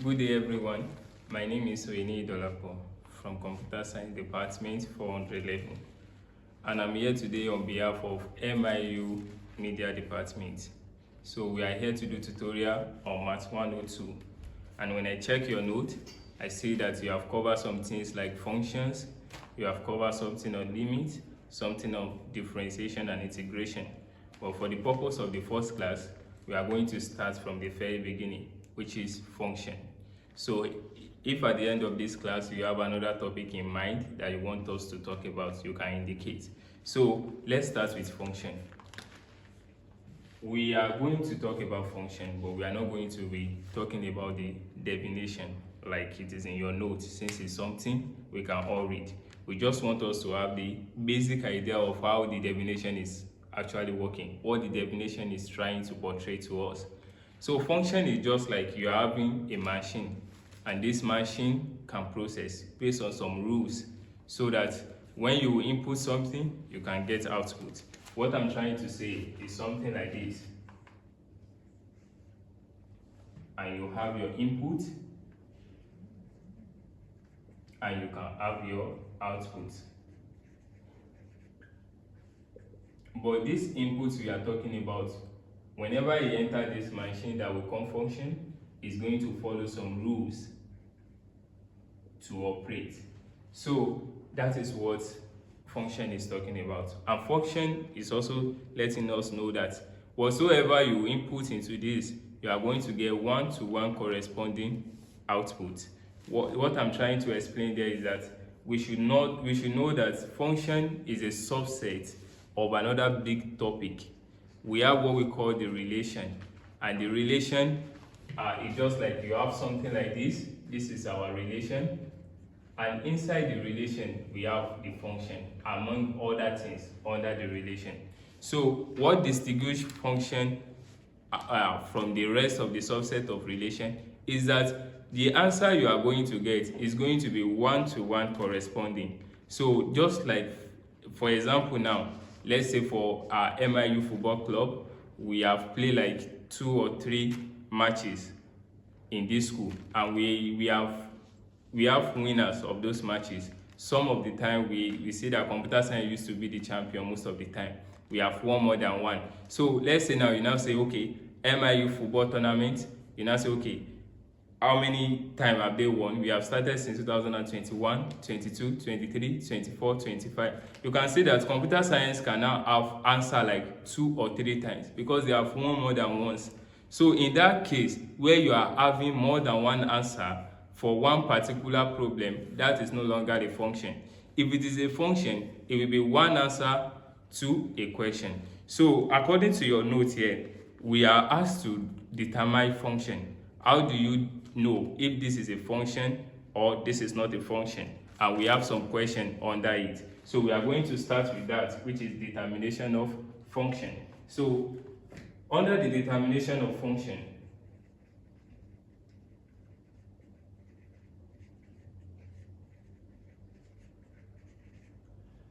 Good day, everyone. My name is Oyeni Idolapo from Computer Science Department 411, and I'm here today on behalf of MIU Media Department. So we are here to do tutorial on Math 102, and when I check your note, I see that you have covered some things like functions, you have covered something on limits, something on differentiation and integration. But for the purpose of the first class, we are going to start from the very beginning, which is function. So if at the end of this class you have another topic in mind that you want us to talk about, you can indicate. So let's start with function. We are going to talk about function, but we are not going to be talking about the definition like it is in your notes, since it's something we can all read. We just want us to have the basic idea of how the definition is actually working, what the definition is trying to portray to us. So function is just like you're having a machine, and this machine can process based on some rules, so that when you input something, you can get output. What I'm trying to say is something like this. And you have your input, and you can have your output. But this input we are talking about, whenever you enter this machine that will come function, is going to follow some rules to operate. So that is what function is talking about. And function is also letting us know that whatsoever you input into this, you are going to get one-to-one corresponding output. What I'm trying to explain there is that we should know that function is a subset of another big topic. We have what we call the relation, and the relation is just like you have something like this. This is our relation, and inside the relation we have the function, among other things under the relation. So what distinguishes function from the rest of the subset of relation is that the answer you are going to get is going to be one-to-one corresponding. So just like, for example, now let's say for our MIU football club, we have played like 2 or 3 matches in this school, and we have winners of those matches. Some of the time we see that computer science used to be the champion. Most of the time we have won more than one. So let's say now you now say, okay, MIU football tournament, you now say, okay, how many times have they won? We have started since 2021, 22, 23, 24, 25. You can see that computer science can now have answer like 2 or 3 times because they have won more than once. So in that case, where you are having more than one answer for one particular problem, that is no longer the function. If it is a function, it will be one answer to a question. So according to your note here, we are asked to determine function. How do you know if this is a function or this is not a function? And we have some question under it. So we are going to start with that, which is determination of function. So under the determination of function,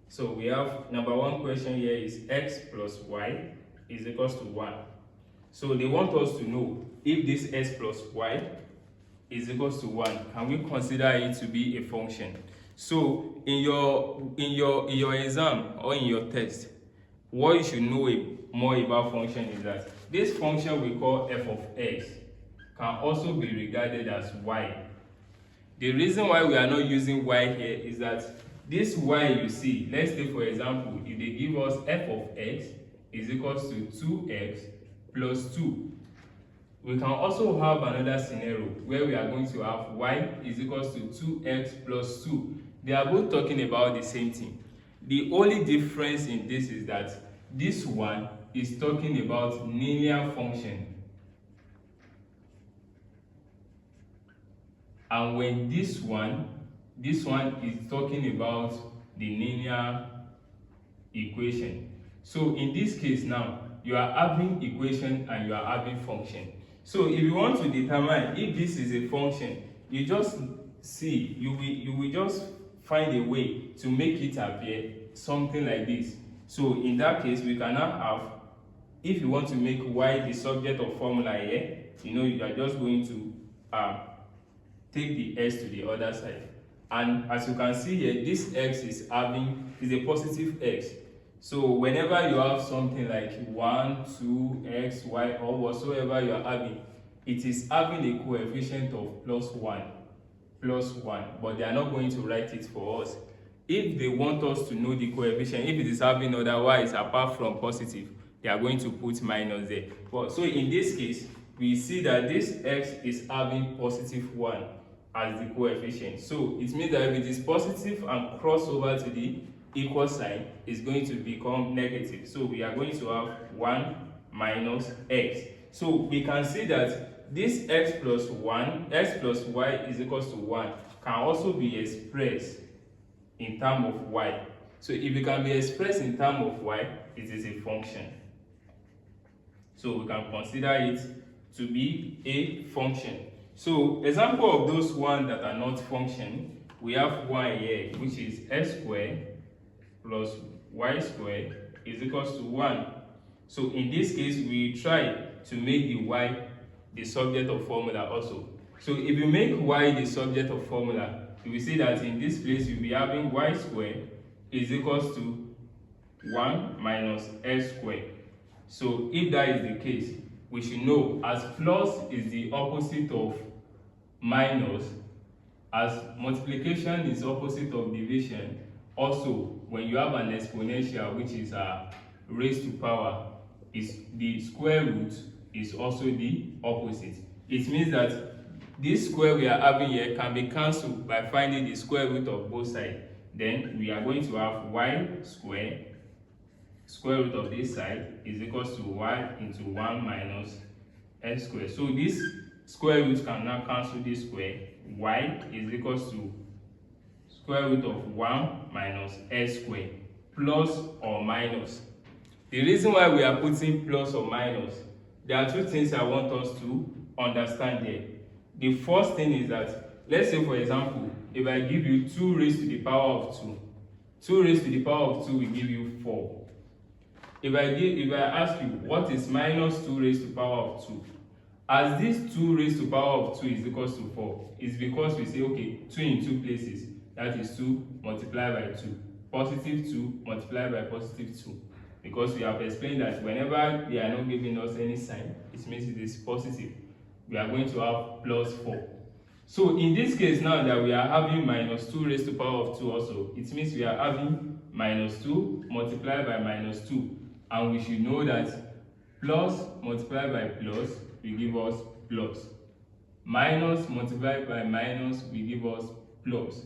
so we have number 1 question here is x plus y is equals to 1. So they want us to know if this x plus y is equals to 1, can we consider it to be a function? So in your exam or in your test, what you should know more about function is that this function we call f of x can also be regarded as y. The reason why we are not using y here is that this y you see, let's say for example, if they give us f of x is equals to 2x plus 2, we can also have another scenario where we are going to have y is equals to 2x plus 2. They are both talking about the same thing. The only difference in this is that this one is talking about linear function, and when this one is talking about the linear equation. So in this case now, you are having equation and you are having function. So if you want to determine if this is a function, you just see, you will just find a way to make it appear something like this. So in that case, we can now have, if you want to make y the subject of formula here, you are just going to take the x to the other side. And as you can see here, this x is a positive x. So whenever you have something like 1, 2, x, y, or whatsoever you are having, it is having a coefficient of plus 1, but they are not going to write it for us. If they want us to know the coefficient, if it is having otherwise apart from positive, they are going to put minus there. But so in this case, we see that this x is having positive 1 as the coefficient. So it means that if it is positive and cross over to the equal sign, it's going to become negative. So we are going to have 1 minus x. So we can see that this x plus y is equals to 1 can also be expressed in terms of y. So if it can be expressed in terms of y, it is a function. So we can consider it to be a function. So example of those ones that are not function, we have y here, which is x squared plus y squared is equals to 1. So in this case, we try to make the y the subject of formula also. So if you make y the subject of formula, you will see that in this place you'll be having y squared is equals to 1 minus x squared. So if that is the case, we should know as plus is the opposite of minus, as multiplication is opposite of division, also when you have an exponential which is raised to power, is the square root is also the opposite. It means that this square we are having here can be cancelled by finding the square root of both sides. Then we are going to have y squared, square root of this side is equals to y into 1 minus x squared. So this square root can now cancel this square. Y is equals to square root of 1 minus x squared, plus or minus. The reason why we are putting plus or minus, there are two things I want us to understand here. The first thing is that, let's say for example, if I give you 2 raised to the power of 2, 2 raised to the power of 2 will give you 4. If I ask you what is minus 2 raised to the power of 2, as this 2 raised to the power of 2 is equals to 4, it's because we say, okay, 2 in 2 places, that is 2 multiplied by 2, positive 2 multiplied by positive 2. Because we have explained that whenever they are not giving us any sign, it means it is positive. We are going to have plus 4. So in this case now that we are having minus 2 raised to the power of 2 also, it means we are having minus 2 multiplied by minus 2. And we should know that plus multiplied by plus will give us plus. Minus multiplied by minus will give us plus.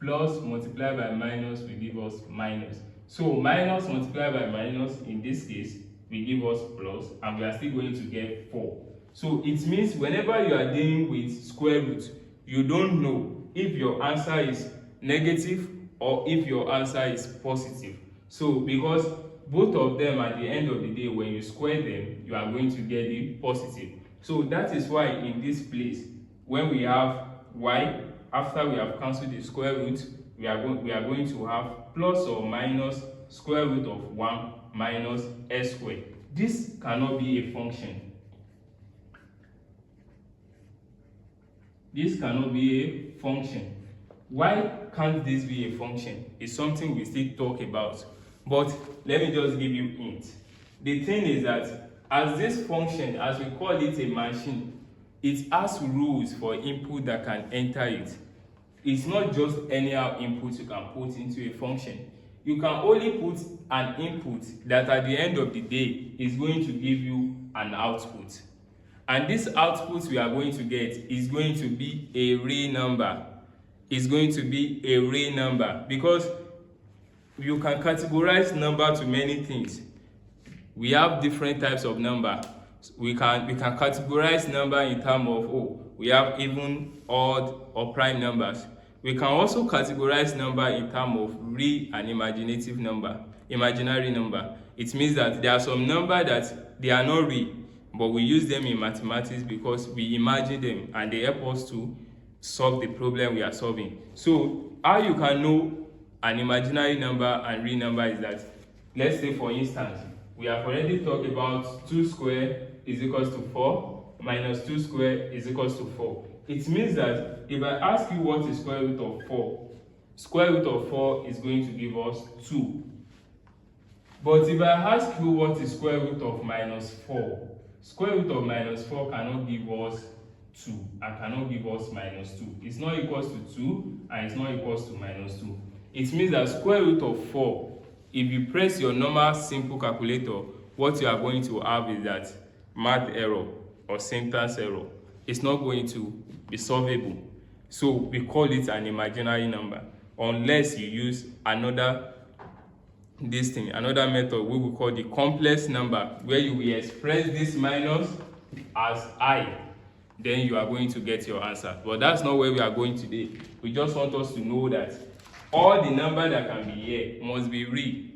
Plus multiplied by minus will give us minus. So minus multiplied by minus in this case will give us plus, and we are still going to get 4. So it means whenever you are dealing with square root, you don't know if your answer is negative or if your answer is positive. So because both of them at the end of the day, when you square them, you are going to get the positive. So that is why in this place, when we have y, after we have cancelled the square root, we are going to have plus or minus square root of 1 minus x squared. This cannot be a function. This cannot be a function. Why can't this be a function? It's something we still talk about. But let me just give you a hint. The thing is that as this function, as we call it a machine, it has rules for input that can enter it. It's not just anyhow input you can put into a function. You can only put an input that at the end of the day is going to give you an output. And this output we are going to get is going to be a real number. It's going to be a real number because you can categorize number to many things. We have different types of number. We can categorize number in terms of, we have even, odd, or prime numbers. We can also categorize number in terms of real and imaginary number. It means that there are some number that they are not real, but we use them in mathematics because we imagine them and they help us to solve the problem we are solving. So how you can know an imaginary number and real number is that, let's say for instance, we have already talked about 2 squared is equals to 4 minus 2 squared is equals to 4. It means that if I ask you what is square root of 4, square root of 4 is going to give us 2. But if I ask you what is square root of minus 4, square root of minus 4 cannot give us 2 and cannot give us minus 2. It's not equals to 2 and it's not equals to minus 2. It means that square root of 4, if you press your normal simple calculator, what you are going to have is that math error or syntax error. It's not going to be solvable. So we call it an imaginary number unless you use another method we will call the complex number, where you will express this minus as I, then you are going to get your answer. But that's not where we are going today. We just want us to know that all the number that can be here must be real.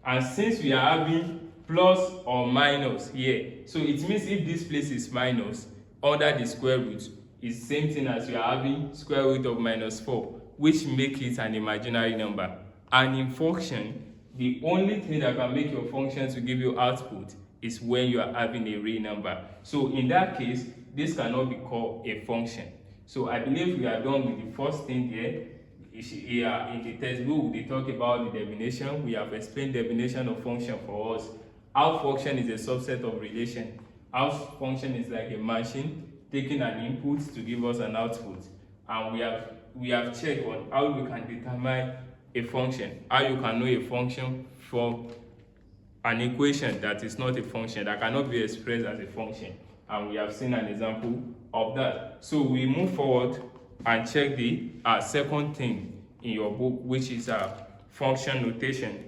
And since we are having plus or minus here, so it means if this place is minus under the square root, is the same thing as we are having square root of minus 4, which make it an imaginary number. And in function, the only thing that can make your function to give you output is when you are having a real number. So in that case, this cannot be called a function. So I believe we are done with the first thing here. In the textbook, they talk about the definition. We have explained definition of function for us. How function is a subset of relation. How function is like a machine taking an input to give us an output. And we have checked on how we can determine a function, how you can know a function from an equation that is not a function, that cannot be expressed as a function. And we have seen an example of that. So we move forward and check the second thing in your book, which is function notation.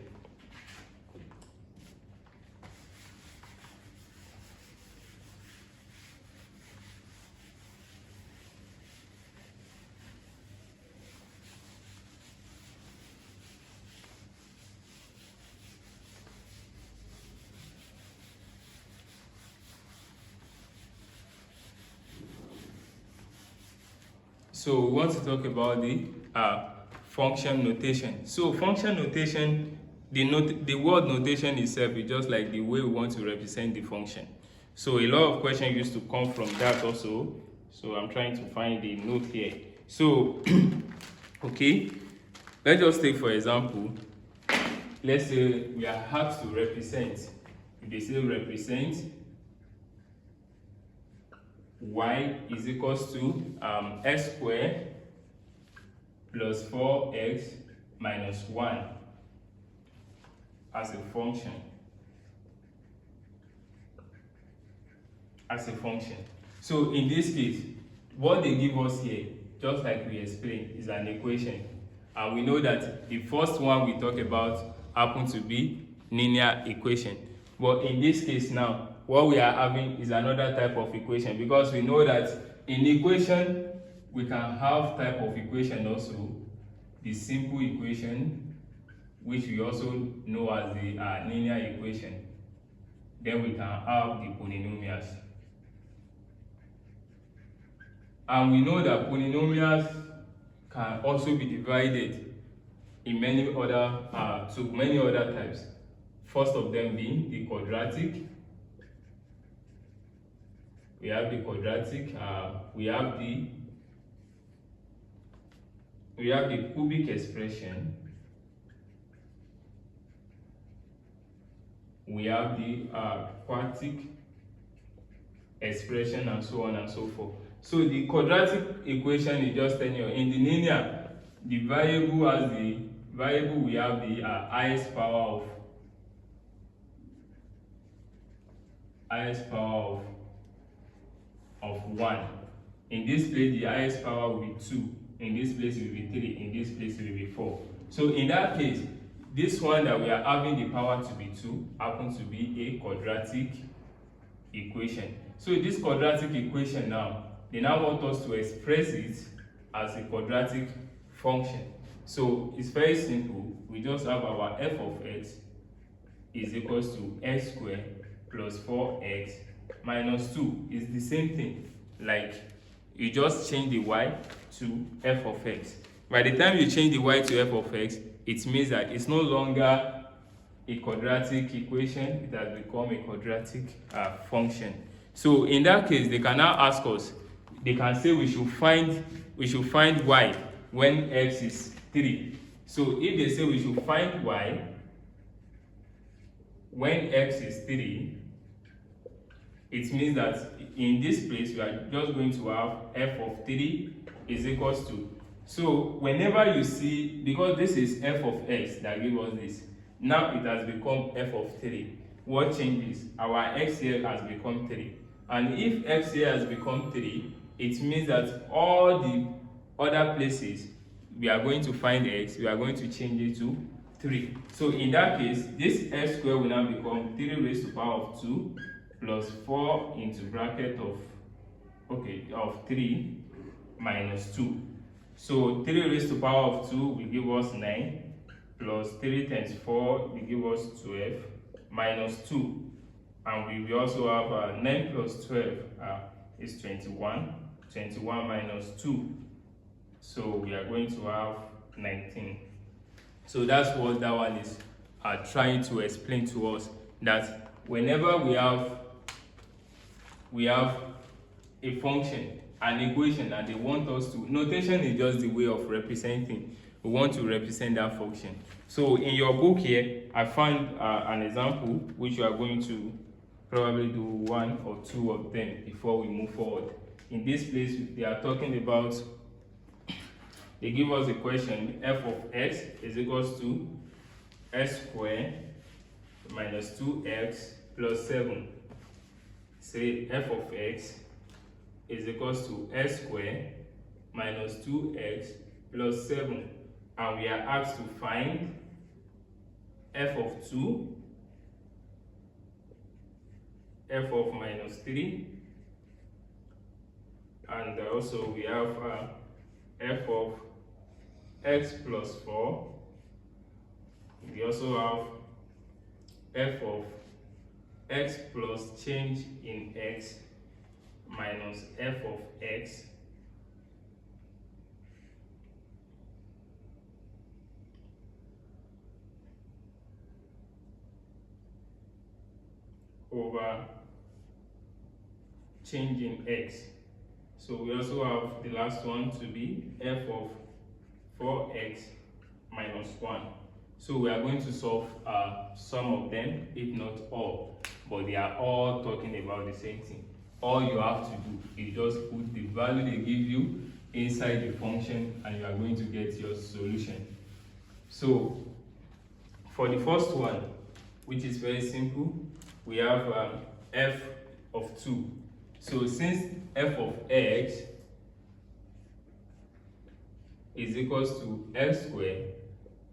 So we want to talk about the function notation. So function notation, the word notation itself is just like the way we want to represent the function. So a lot of questions used to come from that also. So I'm trying to find the note here. So, okay, let's just take for example, let's say we are asked to represent. If they say represent y is equals to x squared plus 4x minus 1 as a function. So in this case, what they give us here, just like we explained, is an equation. And we know that the first one we talk about happens to be linear equation. But in this case now, what we are having is another type of equation, because we know that in equation, we can have type of equation also, the simple equation, which we also know as the linear equation. Then we can have the polynomials. And we know that polynomials can also be divided in many other types. First of them being the quadratic. We have the quadratic, we have the cubic expression, we have the quartic expression, and so on and so forth. So the quadratic equation is just telling you, in the linear, the variable we have the highest power of 1. In this place, the highest power will be 2. In this place, it will be 3. In this place, it will be 4. So in that case, this one that we are having the power to be 2 happens to be a quadratic equation. So this quadratic equation now, they now want us to express it as a quadratic function. So it's very simple. We just have our f of x is equals to x squared plus 4x minus 2. It's the same thing. Like, you just change the y to f of x. By the time you change the y to f of x, it means that it's no longer a quadratic equation, it has become a quadratic function. So in that case, they can now ask us, they can say we should find y when x is 3. So if they say we should find y when x is 3, it means that in this place we are just going to have f of 3 is equals to, so whenever you see, because this is f of x that gives us this, now it has become f of 3. What changes? Our x here has become 3. And if x here has become 3, it means that all the other places we are going to find x, we are going to change it to 3. So in that case, this x squared will now become 3 raised to power of 2 plus 4 into bracket of 3 minus 2. So 3 raised to power of 2 will give us 9 plus 3 times 4 will give us 12 minus 2. And we will also have 9 plus 12 is 21. 21 minus 2. So we are going to have 19. So that's what that one is trying to explain to us, that whenever we have a function, an equation, and they want us to, notation is just the way of representing. We want to represent that function. So in your book here, I found an example which you are going to probably do 1 or 2 of them before we move forward. In this place, they are talking about, they give us a question, f of x is equals to x squared minus 2x plus 7. Say f of x is equals to x squared minus 2x plus 7. And we are asked to find f of 2, f of minus 3, and also we have f of x plus 4. We also have f of x plus change in x minus f of x over change in x. So we also have the last one to be f of 4x minus 1. So we are going to solve some of them, if not all, but they are all talking about the same thing. All you have to do is just put the value they give you inside the function and you are going to get your solution. So for the first one, which is very simple, we have f of 2. So since f of x is equals to x squared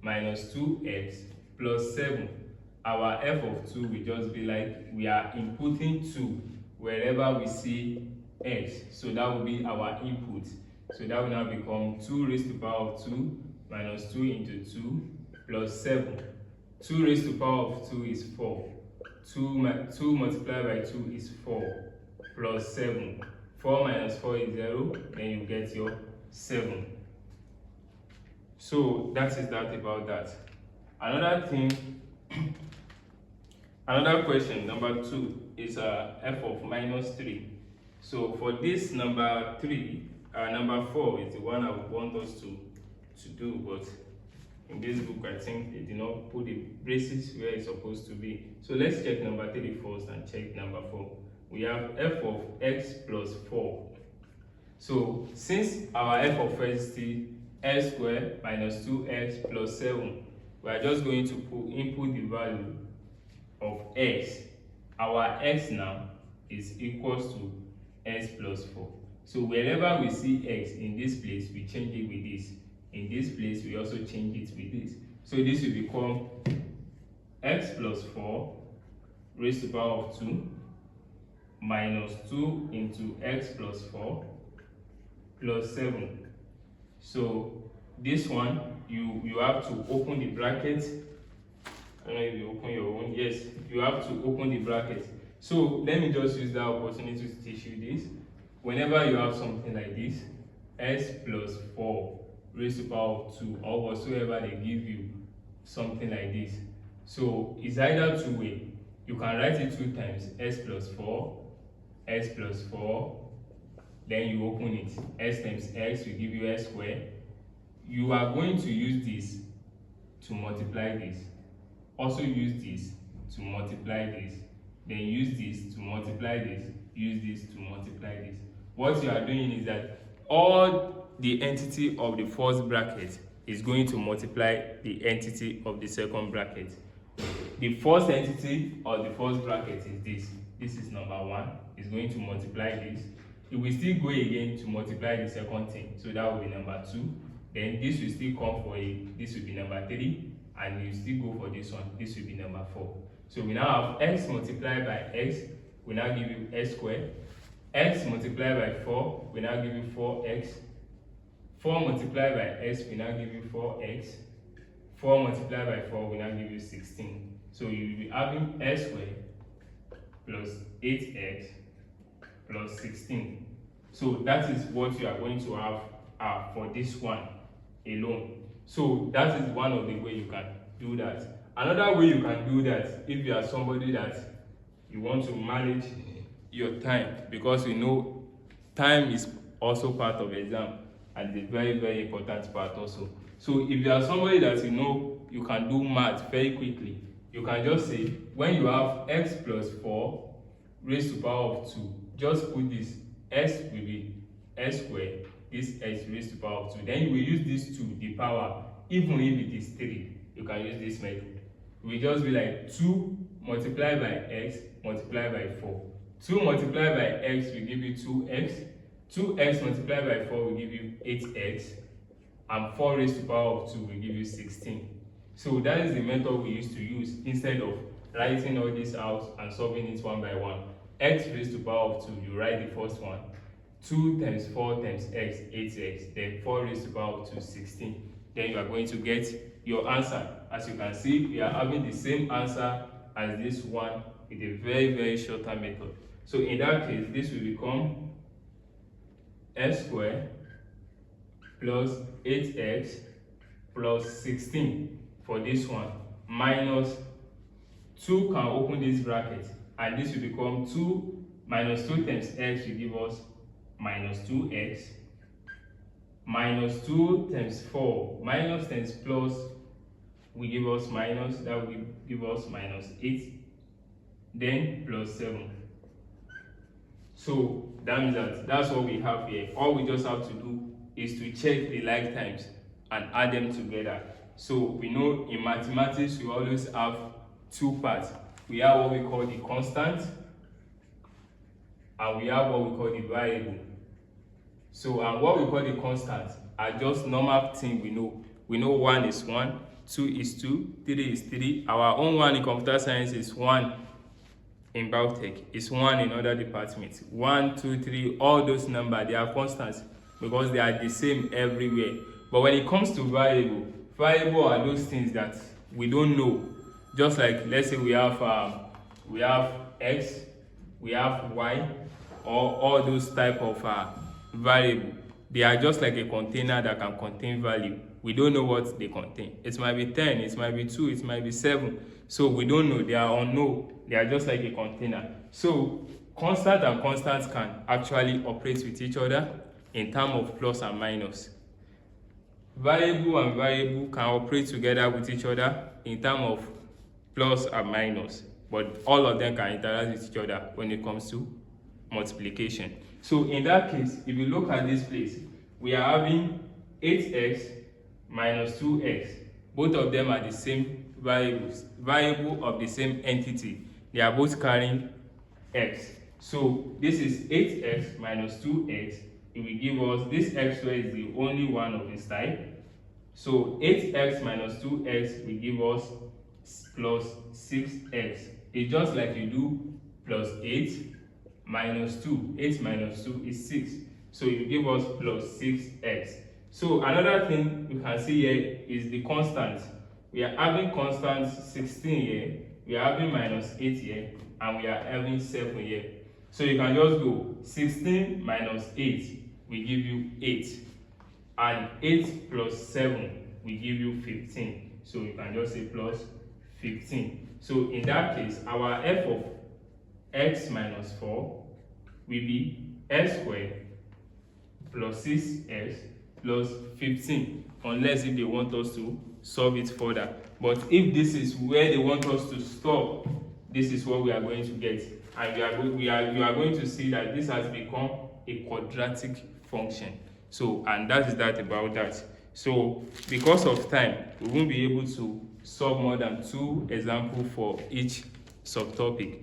minus 2x plus 7, our f of 2 will just be like, we are inputting 2 wherever we see x. So that will be our input. So that will now become 2 raised to the power of 2 minus 2 into 2 plus 7. 2 raised to the power of 2 is 4. 2 multiplied by 2 is 4 plus 7. 4 minus 4 is 0, then you get your 7. So that is that about that. Another thing, another question, number 2, is f of minus 3. So for this number 4 is the one I would want us to do, but in this book I think they did not put the braces where it's supposed to be. So let's check number 3 first and check number 4. We have f of x plus 4. So since our f of x is x squared minus 2x plus 7, we are just going to input the value of x. Our x now is equals to x plus 4. So wherever we see x in this place, we change it with this. In this place, we also change it with this. So this will become x plus 4 raised to the power of 2 minus 2 into x plus 4 plus 7. So this one, you have to open the bracket. I don't know if you open your own. Yes, you have to open the bracket. So let me just use that opportunity to teach you this. Whenever you have something like this, x plus 4 raised to the power of 2, or whatsoever they give you, something like this. So it's either two way. You can write it 2 times, x plus 4, x plus 4, then you open it. X times x will give you x squared. You are going to use this to multiply this. Also use this to multiply this. Then use this to multiply this. Use this to multiply this. What you are doing is that all the entity of the first bracket is going to multiply the entity of the second bracket. The first entity of the first bracket is this. This is number 1. It's going to multiply this. It will still go again to multiply the second thing. So that will be number 2. Then this will still come for it. This will be number 3. And you still go for this one. This will be number 4. So we now have x multiplied by x will now give you x squared. X multiplied by 4 will now give you 4x. 4 multiplied by x will now give you 4x. 4 multiplied by 4 will now give you 16. So you will be having x squared plus 8x plus 16. So that is what you are going to have for this one alone. So that is one of the way you can do that. Another way you can do that, if you are somebody that you want to manage your time, because we know time is also part of exam and it's very, very important part also. So if you are somebody that you know you can do math very quickly, you can just say when you have x plus 4 raised to power of 2, just put this. S will be x squared, this x raised to power of 2. Then you will use this 2, the power, even if it is 3. You can use this method. It will just be like 2 multiplied by x multiplied by 4. 2 multiplied by x will give you 2x. 2x multiplied by 4 will give you 8x. And 4 raised to the power of 2 will give you 16. So that is the method we used to use instead of writing all this out and solving it one by one. X raised to the power of 2, you write the first one. 2 times 4 times x, 8x. Then 4 raised to the power of 2, 16. Then you are going to get your answer. As you can see, we are having the same answer as this one with a very, very shorter method. So in that case, this will become x squared plus 8x plus 16 for this one, minus 2 can open this bracket, and this will become 2 minus 2 times x will give us minus 2x, minus 2 times 4 minus times plus will give us minus, that will give us minus 8, then plus 7. So that means that's what we have here. All we just have to do is to check the like times and add them together. So we know in mathematics we always have two parts. We have what we call the constant and we have what we call the variable. So and what we call the constant are just normal things we know. We know 1 is 1, 2 is 2, 3 is 3. Our own one in computer science is 1 in biotech. It's 1 in other departments. 1, 2, 3, all those numbers, they are constants because they are the same everywhere. But when it comes to variable are those things that we don't know. Just like, let's say we have x, we have y, or all those type of variable. They are just like a container that can contain value. We don't know what they contain. It might be 10, it might be 2, it might be 7. So we don't know. They are unknown. They are just like a container. So constant and constants can actually operate with each other in terms of plus and minus. Variable and variable can operate together with each other in terms of plus and minus. But all of them can interact with each other when it comes to multiplication. So in that case, if you look at this place, we are having 8x minus 2x. Both of them are the same variables, variable of the same entity. They are both carrying x. So this is 8x minus 2x. It will give us, this x squared is the only one of this type. So 8x minus 2x will give us plus 6x. It's just like you do plus 8 minus 2. 8 minus 2 is 6. So it will give us plus 6x. So another thing you can see here is the constant. We are having constant 16 here, we are having minus 8 here, and we are having 7 here. So you can just go 16 minus 8 will give you 8, and 8 plus 7 will give you 15. So you can just say plus 15. So in that case, our f of x minus 4 will be x squared plus 6x plus 15, unless if they want us to solve it further. But if this is where they want us to stop, this is what we are going to get, and you are going to see that this has become a quadratic function. So, and that is that about that. So because of time, we won't be able to solve more than 2 examples for each subtopic.